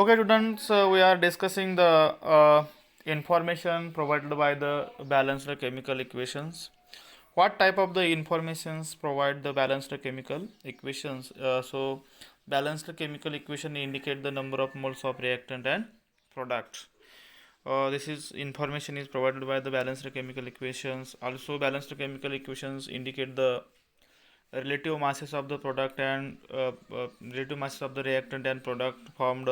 Okay, students, we are discussing the information provided by the balanced chemical equations. What type of the informations provide the balanced chemical equations? Balanced chemical equation indicate the number of moles of reactant and product. This is information is provided by the balanced chemical equations. Also, balanced chemical equations indicate the relative masses of the product and relative masses of the reactant and product formed,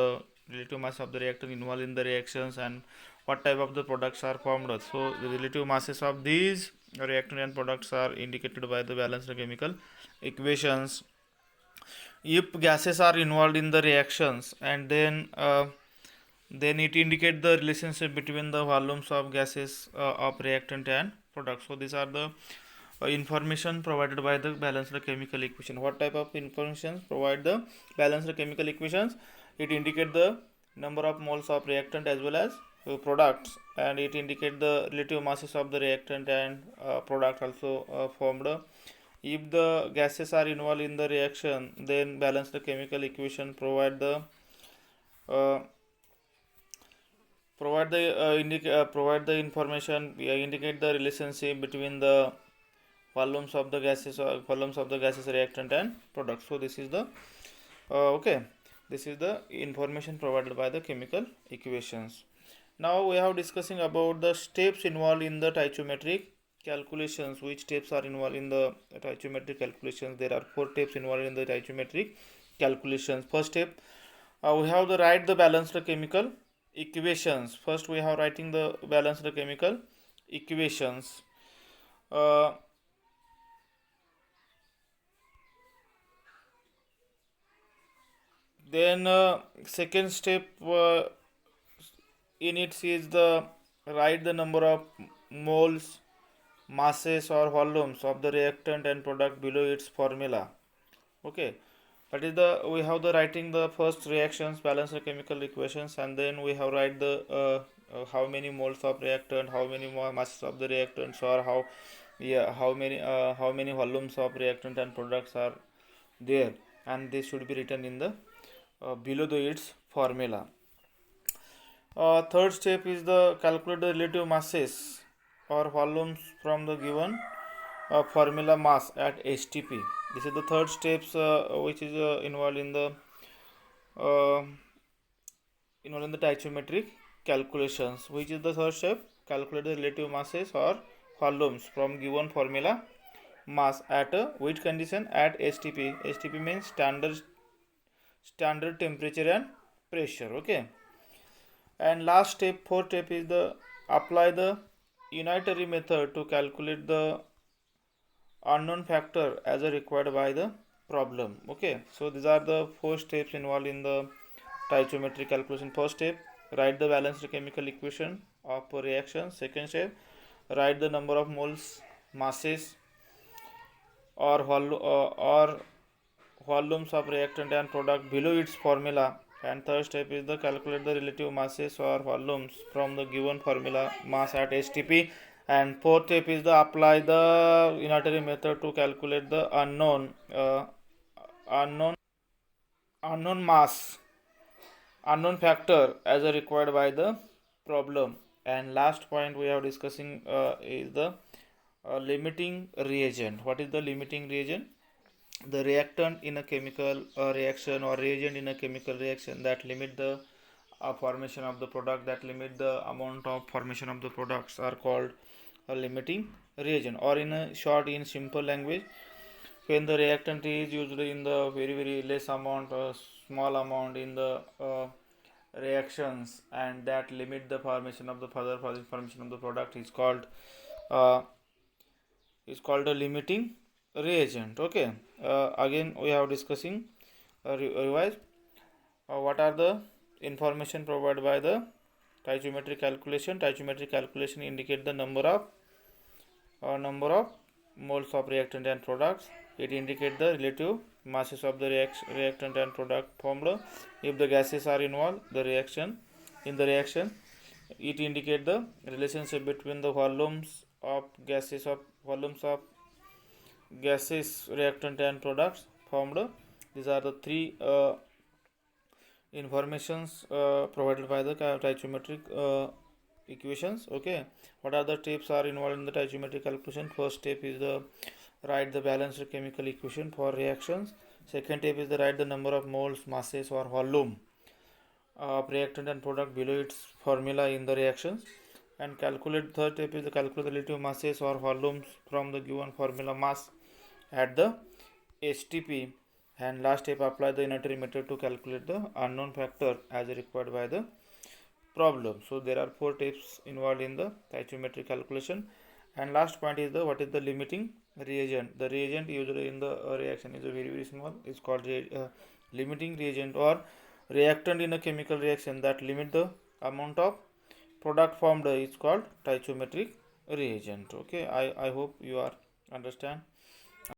relative mass of the reactant involved in the reactions, and what type of the products are formed. So the relative masses of these reactant and products are indicated by the balanced chemical equations. If gases are involved in the reactions, and then it indicate the relationship between the volumes of gases of reactant and product. So these are the information provided by the balanced chemical equation. What type of information provide the balanced chemical equations? It indicate the number of moles of reactant as well as products, and it indicate the relative masses of the reactant and product also formed. If the gases are involved in the reaction, then balanced chemical equation uh, provide the information, indicate the relationship between the volumes of the gases reactant and product. So this is the okay, this is the information provided by the chemical equations. Now we have discussing about the steps involved in the stoichiometric calculations. Which steps are involved in the stoichiometric calculations? There are four steps involved in the stoichiometric calculations. First step, we have to write the balanced chemical equations. First we have writing the balanced chemical equations. uh, then second step in it is the write the number of moles, masses or volumes of the reactant and product below its formula. Okay, that is the we have the writing the first reactions balance the chemical equations, and then we have write the how many moles of reactant, how many more masses of the reactants, or how many volumes of reactant and products are there, and this should be written in the below the its formula. Third step is the calculate the relative masses or volumes from the given formula mass at STP. This is the third steps which is uh, involved in the stoichiometric calculations. Which is the third step? Calculate the relative masses or volumes from given formula mass at which condition? At STP. STP means standard temperature and pressure. Okay. And last step, fourth step is the apply the unitary method to calculate the unknown factor as required by the problem. Okay, so these are the four steps involved in the stoichiometric calculation. First step, write the balanced chemical equation of a reaction. Second step, write the number of moles, masses or volumes of reactant and product below its formula. And third step is the calculate the relative masses or volumes from the given formula mass at STP. And fourth step is the apply the unitary method to calculate the unknown unknown mass, unknown factor as required by the problem. And last point we are discussing is the limiting reagent. What is the limiting reagent? The reactant in a chemical reaction or reagent in a chemical reaction that limit the formation of the product, that limit the amount of formation of the products, are called a limiting reagent. Or in a short, in simple language, when the reactant is usually in the very less amount or small amount in the reactions, and that limit the formation of the further formation of the product uh, is called a limiting reagent. Okay, again we have discussing revise what are the information provided by the stoichiometric calculation. Stoichiometric calculation indicate the number of moles of reactant and products. It indicate the relative masses of the reactant and product formed if the gases are involved the reaction in the reaction. It indicate the relationship between the volumes of gases reactant and products formed. These are the three informations provided by the stoichiometric equations. Okay, what are the steps are involved in the stoichiometric calculation? First step is the write the balanced chemical equation for reactions. Second step is the write the number of moles, masses or volume of reactant and product below its formula in the reactions, and calculate. Third step is the calculate the relative masses or volumes from the given formula mass at the STP, and last step apply the unitary method to calculate the unknown factor as required by the problem. So there are four steps involved in the stoichiometric calculation. And last point is the what is the limiting reagent. The reagent usually in the reaction is a very small. It's called limiting reagent or reactant in a chemical reaction that limit the amount of product formed is called stoichiometric reagent. Okay, I hope you are understand.